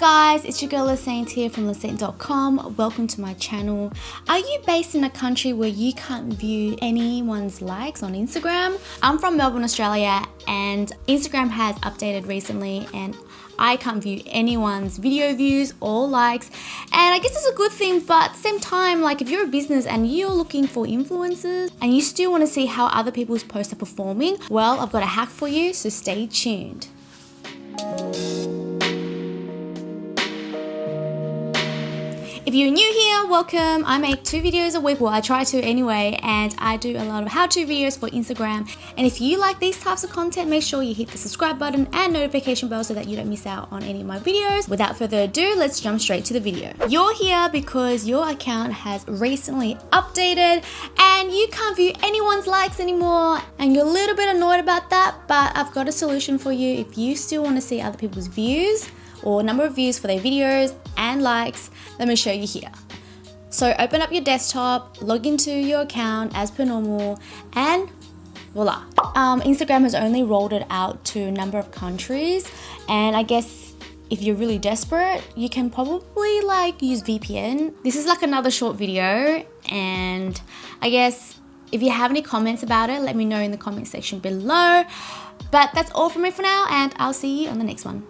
guys, it's your girl Seynt here from leseynt.com. Welcome to my channel. Are you based in a country where you can't view anyone's likes on Instagram? I'm from Melbourne, Australia, and Instagram has updated recently and I can't view anyone's video views or likes, and I guess it's a good thing, but at the same time, like if you're a business and you're looking for influencers and you still want to see how other people's posts are performing, well, I've got a hack for you, so stay tuned. If you're new here, welcome. I make 2 videos a week, well I try to anyway, and I do a lot of how-to videos for Instagram. And if you like these types of content, make sure you hit the subscribe button and notification bell so that you don't miss out on any of my videos. Without further ado, let's jump straight to the video. You're here because your account has recently updated and you can't view anyone's likes anymore, and you're a little bit annoyed about that, but I've got a solution for you. If you still want to see other people's views or number of views for their videos and likes, let me show you here. So open up your desktop, log into your account as per normal, and voila. Instagram has only rolled it out to a number of countries, and I guess if you're really desperate, you can probably like use VPN. This is like another short video, and I guess if you have any comments about it, let me know in the comment section below. But that's all from me for now, and I'll see you on the next one.